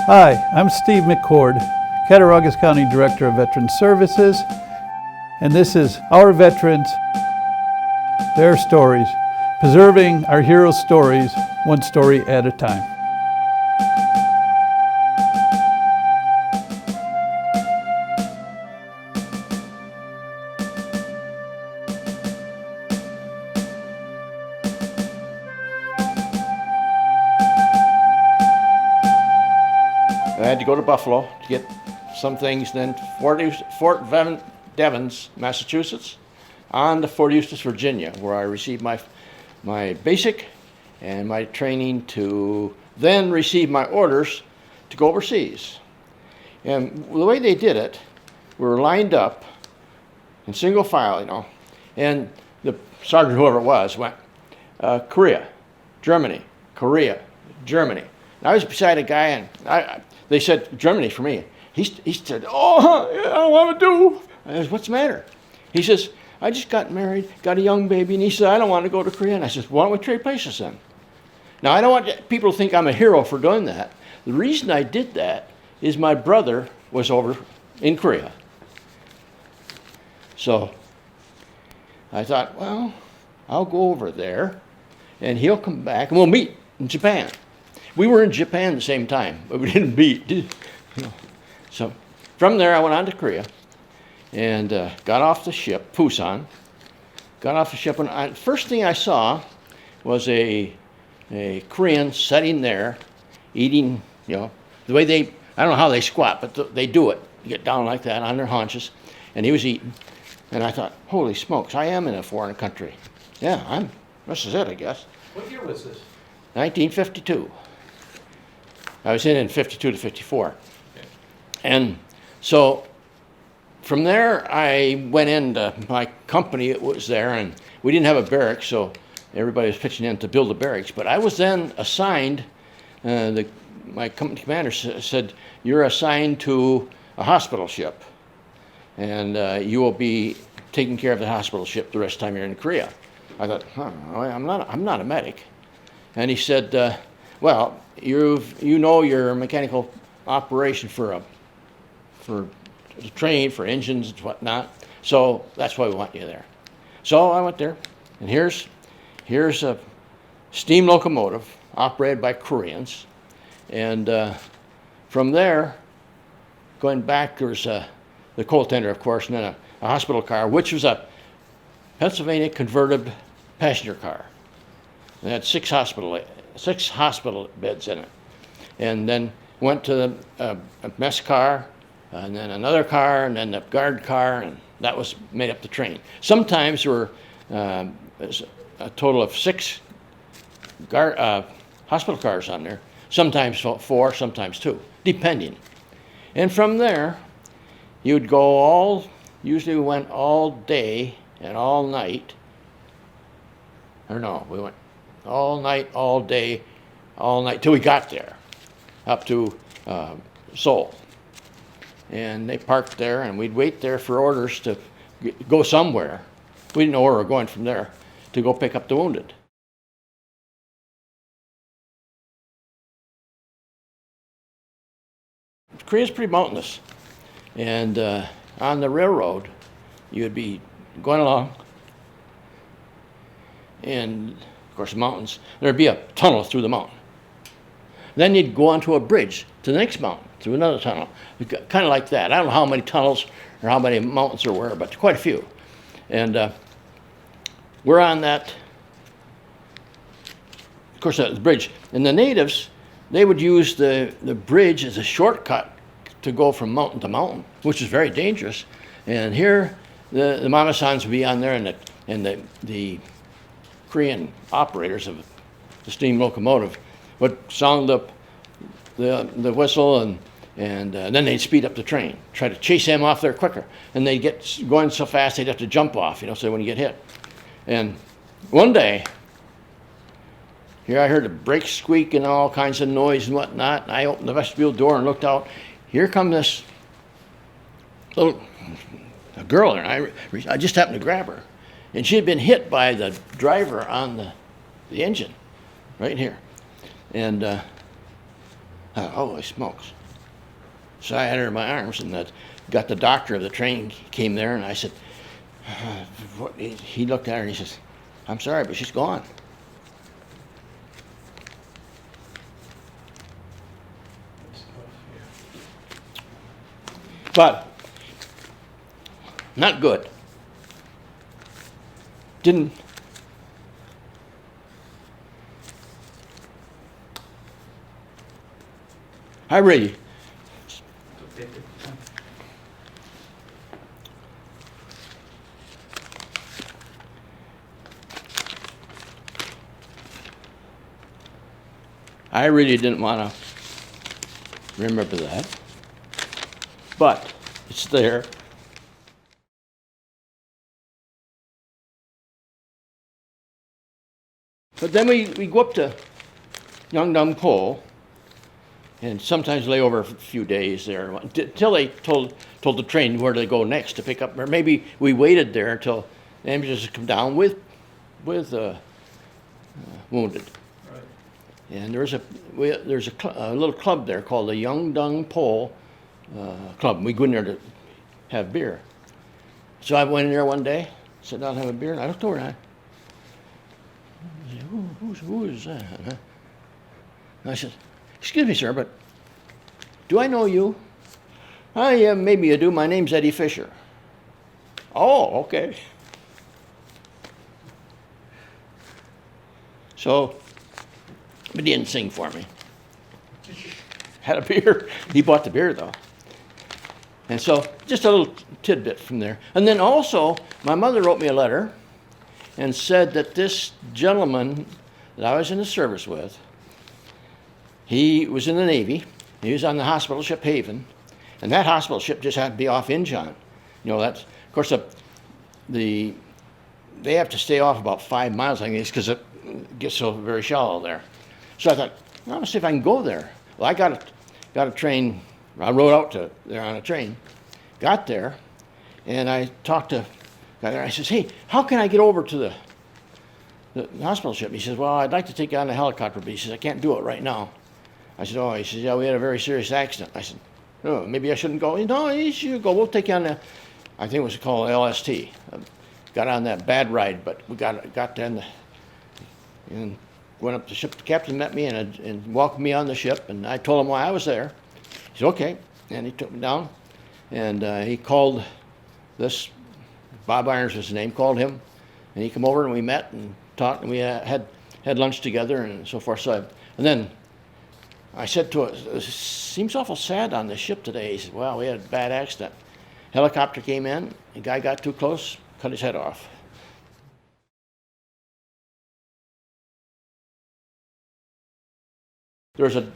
Hi, I'm Steve McCord, Cattaraugus County Director of Veteran Services, and this is Our Veterans, Their Stories, preserving our heroes' stories, one story at a time. I had to go to Buffalo to get some things, then Fort Devens, Massachusetts, on to Fort Eustis, Virginia, where I received my basic and my training to then receive my orders to go overseas. And the way they did it, we were lined up in single file, and the sergeant, whoever it was, went, Korea, Germany, Korea, Germany. And I was beside a guy, and they said, Germany for me. He said, oh, I don't want to do. I said, what's the matter? He says, I just got married, got a young baby, and he said, I don't want to go to Korea. And I said, why don't we trade places then? Now, I don't want people to think I'm a hero for doing that. The reason I did that is my brother was over in Korea. So I thought, well, I'll go over there, and he'll come back, and we'll meet in Japan. We were in Japan at the same time, but we didn't meet. So from there, I went on to Korea and got off the ship, Busan. Got off the ship, and first thing I saw was a Korean sitting there eating, the way I don't know how they squat, but they do it. You get down like that on their haunches, and he was eating. And I thought, holy smokes, I am in a foreign country. Yeah, this is it, I guess. What year was this? 1952. I was in 52 to 54. Okay. And so from there, I went into my company that was there, and we didn't have a barracks, so everybody was pitching in to build a barracks. But I was then assigned, my company commander said, you're assigned to a hospital ship, and you will be taking care of the hospital ship the rest of the time you're in Korea. I thought, I'm not a medic. And he said, well, your mechanical operation for train for engines and whatnot, so that's why we want you there. So I went there, and here's a steam locomotive operated by Koreans, and from there, going back, there's the coal tender, of course, and then a hospital car, which was a Pennsylvania converted passenger car. It had six hospital beds in it, and then went to a mess car, and then another car, and then the guard car, and that was made up the train. Sometimes there were a total of six hospital cars on there, sometimes four, sometimes two, depending. And from there, you'd go usually we went all day and all night, or no, we went all night, all day, all night, till we got there, up to Seoul. And they parked there, and we'd wait there for orders to go somewhere. We didn't know where we were going from there, to go pick up the wounded. Korea's pretty mountainous, and on the railroad, you'd be going along, and of course, the mountains, there'd be a tunnel through the mountain. Then you'd go onto a bridge to the next mountain, through another tunnel, kind of like that. I don't know how many tunnels or how many mountains there were, but quite a few. And we're on that, of course, the bridge. And the natives, they would use the bridge as a shortcut to go from mountain to mountain, which is very dangerous. And here, the Mama-sans would be on there, and the Korean operators of the steam locomotive would sound up the whistle, and then they'd speed up the train, try to chase them off there quicker. And they'd get going so fast they'd have to jump off, so they wouldn't get hit. And one day, here I heard the brakes squeak and all kinds of noise and whatnot. And I opened the vestibule door and looked out. Here comes this little girl, and I just happened to grab her. And she had been hit by the driver on the engine, right here. And Holy smokes. So I had her in my arms, and got the doctor of the train came there, and I said, what? He looked at her and he says, I'm sorry, but she's gone. But not good. Didn't. I really. I really didn't want to remember that, but it's there. But then we go up to Young Dung Pole, and sometimes lay over a few days there until they told the train where to go next to pick up. Or maybe we waited there until the ambulances come down with wounded. Right. And there's a little club there called the Young Dung Pole Club. We go in there to have beer. So I went in there one day, sat down and have a beer, and I looked over and I said, who is that? And I said, excuse me, sir, but do I know you? Maybe you do. My name's Eddie Fisher. Oh, okay. So, but he didn't sing for me. Had a beer. He bought the beer, though. And so, just a little tidbit from there. And then also, my mother wrote me a letter and said that this gentleman that I was in the service with, he was in the Navy. He was on the hospital ship Haven, and that hospital ship just had to be off Incheon. You know, that's, of course, they have to stay off about 5 miles, I guess, because it gets so very shallow there. So I thought, well, let's see if I can go there. Well, I got a train. I rode out to there on a train, got there, and I talked to the guy there. I says, hey, how can I get over to the hospital ship? He says, well, I'd like to take you on a helicopter, but he says, I can't do it right now. I said, oh, he says, yeah, we had a very serious accident. I said, oh, maybe I shouldn't go. No, you should go. We'll take you on I think it was called LST. Got on that bad ride, but we got there and went up to the ship. The captain met me and welcomed me on the ship, and I told him why I was there. He said, okay. And he took me down, and he called this, Bob Irons was his name, called him, and he came over and we met and talked, and we had lunch together and so forth. And then I said to him, it seems awful sad on the ship today. He said, well, we had a bad accident. Helicopter came in, the guy got too close, cut his head off. There's a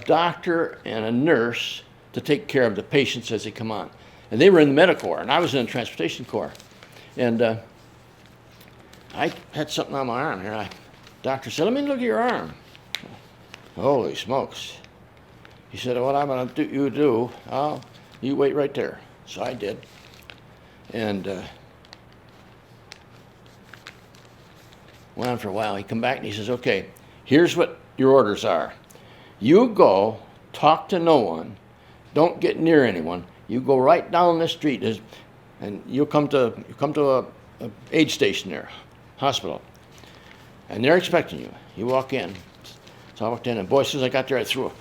doctor and a nurse to take care of the patients as they come on. And they were in the medical corps, and I was in the transportation corps. And I had something on my arm here. Doctor said, let me look at your arm. Holy smokes. He said, what I'm going to do, you wait right there. So I did. And went on for a while. He come back and he says, okay, here's what your orders are. You go, talk to no one, don't get near anyone. You go right down the street, and you'll come to a aid station there, hospital. And they're expecting you. You walk in. So I walked in, and boy, as soon as I got there, I threw a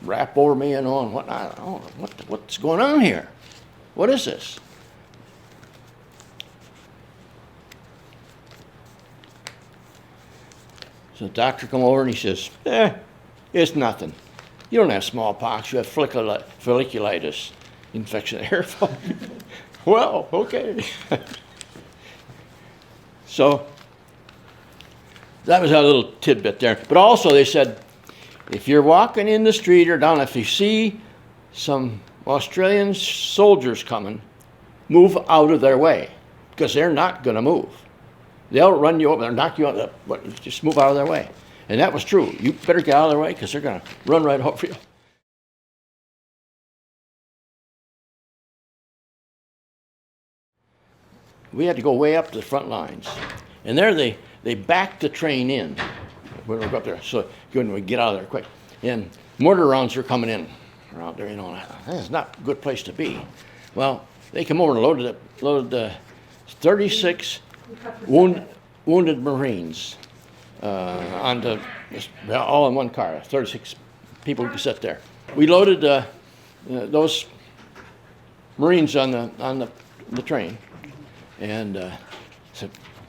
wrap over me and on. What's going on here? What is this? So the doctor come over and he says, it's nothing. You don't have smallpox, you have folliculitis, infection of the hair follicle. Well, okay. So that was a little tidbit there. But also they said, if you're walking in the street or down, if you see some Australian soldiers coming, move out of their way, because they're not going to move. They'll run you over, they'll knock you out, but just move out of their way. And that was true. You better get out of their way, because they're going to run right over you. We had to go way up to the front lines. And there they backed the train in when we go up there, so we get out of there quick. and mortar rounds are coming in around there, you know. That's not a good place to be. Well, they come over and loaded 36 wounded Marines onto all in one car. 36 people could sit there. We loaded those Marines on the train, and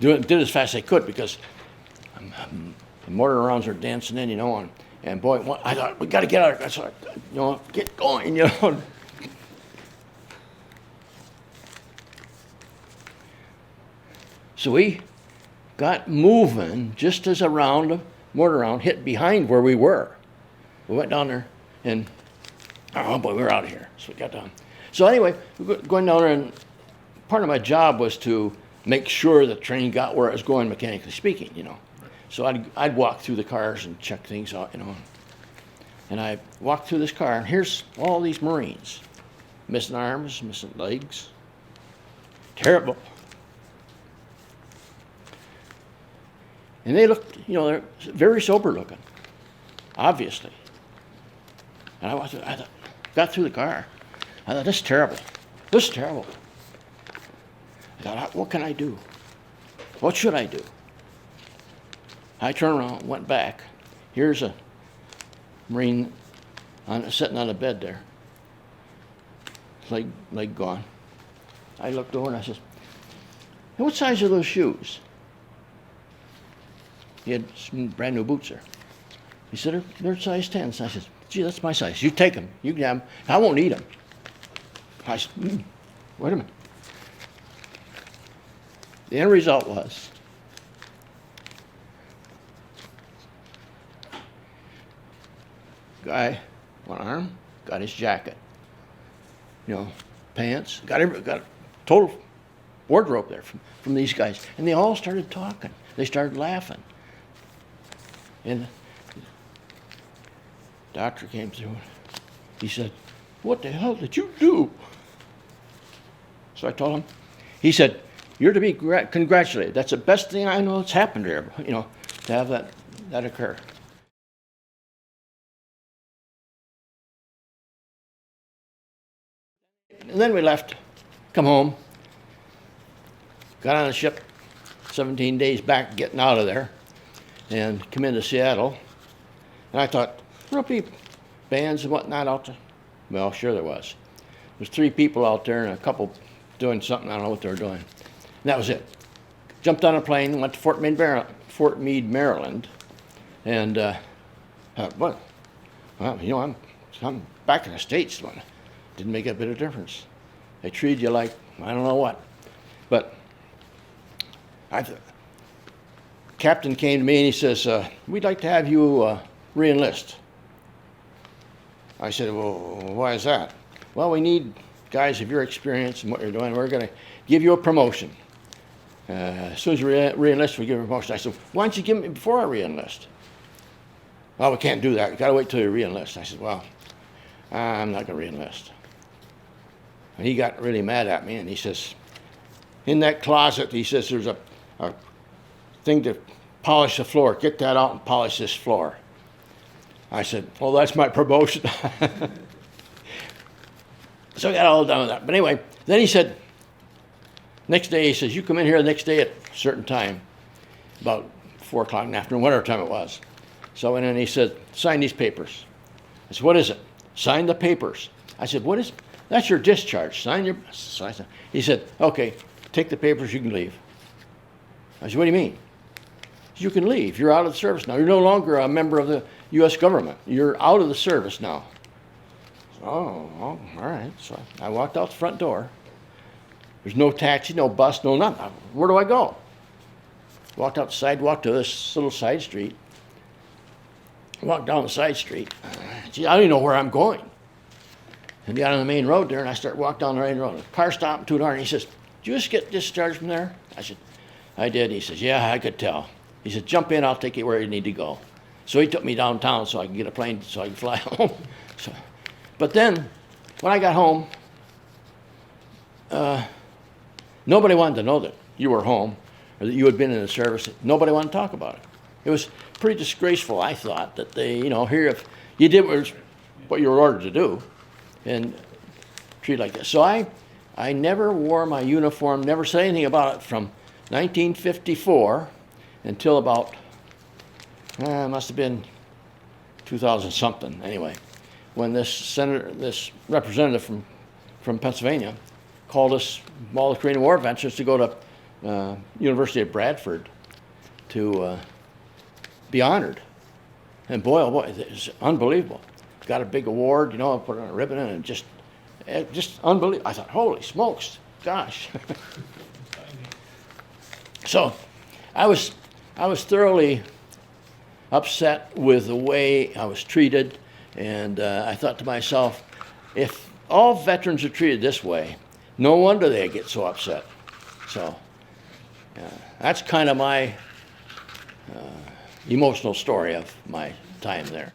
did as fast as they could because the mortar rounds are dancing in, you know, and boy, I thought, we got to get out of here. So, you know, get going, you know. So we got moving just as a mortar round hit behind where we were. We went down there, and oh boy, we were out of here. So we got down. So anyway, we were going down there, and part of my job was to make sure the train got where it was going, mechanically speaking, you know. So I'd walk through the cars and check things out, you know. And I walked through this car, and here's all these Marines. Missing arms, missing legs. Terrible. And they looked, you know, they're very sober looking, obviously. And I thought, got through the car. I thought, this is terrible. This is terrible. I thought, what can I do? What should I do? I turned around, went back. Here's a Marine sitting on a bed there. Leg gone. I looked over and I said, hey, what size are those shoes? He had some brand new boots there. He said, they're size 10s. I said, gee, that's my size. You take them. You can have them. I won't eat them. I said, wait a minute. The end result was guy, one arm, got his jacket, you know, pants, got a total wardrobe there from these guys. And they all started talking. They started laughing. And the doctor came through. He said, what the hell did you do? So I told him. He said, you're to be congratulated. That's the best thing I know that's happened here, you know, to have that occur. And then we left, come home, got on a ship, 17 days back getting out of there, and come into Seattle. And I thought, there'll be bands and whatnot out there. Well, sure there was. There's 3 people out there and a couple doing something, I don't know what they were doing. And that was it. Jumped on a plane, went to Fort Meade, Maryland, and well, you know, I'm back in the States. Didn't make a bit of difference. They treated you like I don't know what. But captain came to me and he says, we'd like to have you re-enlist. I said, well, why is that? Well, we need guys of your experience and what you're doing. We're going to give you a promotion. As soon as you re-enlist, we give you a promotion. I said, why don't you give me before I re-enlist? Well, we can't do that. You've got to wait till you re-enlist. I said, well, I'm not going to re-enlist. And he got really mad at me, and he says, in that closet, he says, there's a thing to polish the floor. Get that out and polish this floor. I said, well, that's my promotion. So I got all done with that. But anyway, then he said, next day, he says, you come in here the next day at a certain time, about 4 o'clock in the afternoon, whatever time it was. So I went in and he said, sign these papers. I said, what is it? Sign the papers. I said, what is it? That's your discharge. Sign your... So I said, he said, okay, take the papers, you can leave. I said, what do you mean? You can leave. You're out of the service now. You're no longer a member of the U.S. government. You're out of the service now. Oh, all right. So I walked out the front door. There's no taxi, no bus, no nothing. Where do I go? Walked out the sidewalk to this little side street. Walked down the side street. Gee, I don't even know where I'm going. And got on the main road there, and I start walking down the main road. The car stopped to the door, and he says, did you just get discharged from there? I said, I did. He says, yeah, I could tell. He said, jump in, I'll take you where you need to go. So he took me downtown so I could get a plane so I could fly home. But then, when I got home, nobody wanted to know that you were home or that you had been in the service. Nobody wanted to talk about it. It was pretty disgraceful, I thought, that they, here if you did what you were ordered to do, and treated like this. So I never wore my uniform, never said anything about it from 1954 until about, must have been 2000 something anyway, when this representative from Pennsylvania called us, all the Korean War veterans, to go to University of Bradford to be honored. And boy, oh boy, it's unbelievable. Got a big award, put on a ribbon, and just unbelievable. I thought, holy smokes, gosh. So I was thoroughly upset with the way I was treated, and I thought to myself, if all veterans are treated this way, no wonder they get so upset. So that's kind of my emotional story of my time there.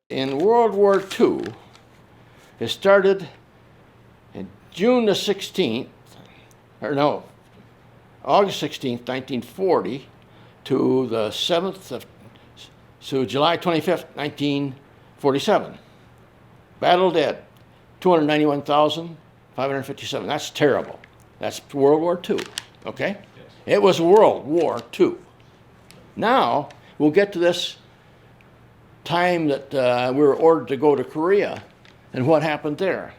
In World War II, it started in June the 16th, August 16th, 1940, to the 7th of, so July 25th, 1947. Battle dead, 291,557. That's terrible. That's World War II, okay? Yes. It was World War II. Now, we'll get to this time that we were ordered to go to Korea, and what happened there.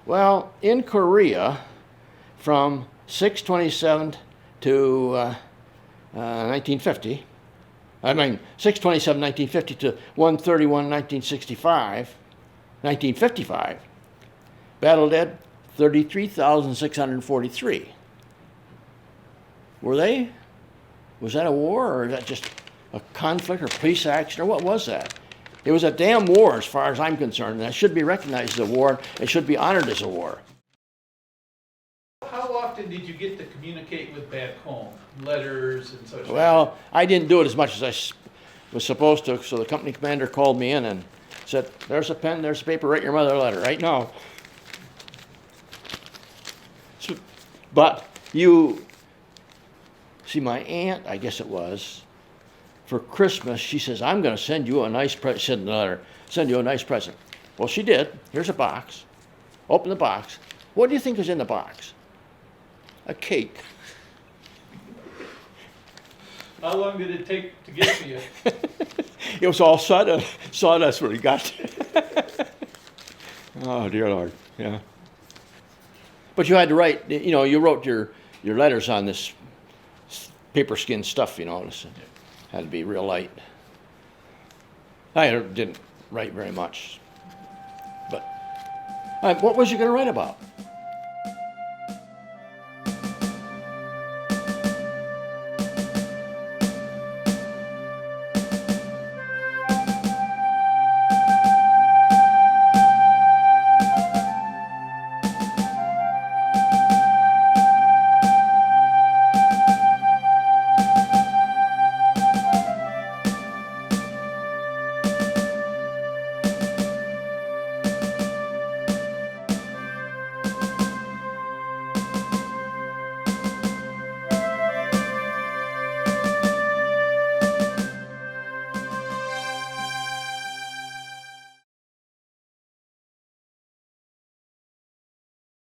Well, in Korea, from 6/27 to 1950, 6/27/1950 to 1/31/1955, battle dead 33,643. Was that a war, or is that just a conflict or peace action, or what was that? It was a damn war as far as I'm concerned, and it should be recognized as a war. It should be honored as a war. How often did you get to communicate with back home? Letters and such? Well, I didn't do it as much as I was supposed to, so the company commander called me in and said, there's a pen, there's a paper, write your mother a letter right now. So, but you see, my aunt, I guess it was, for Christmas, she says, I'm going to send you a nice present. Send you a nice present. Well, she did. Here's a box. Open the box. What do you think is in the box? A cake. How long did it take to get to you? It was all sawdust when it got. Oh, dear Lord. Yeah. But you had to write, you wrote your letters on this paper skin stuff, This had to be real light. I didn't write very much. But what was you going to write about?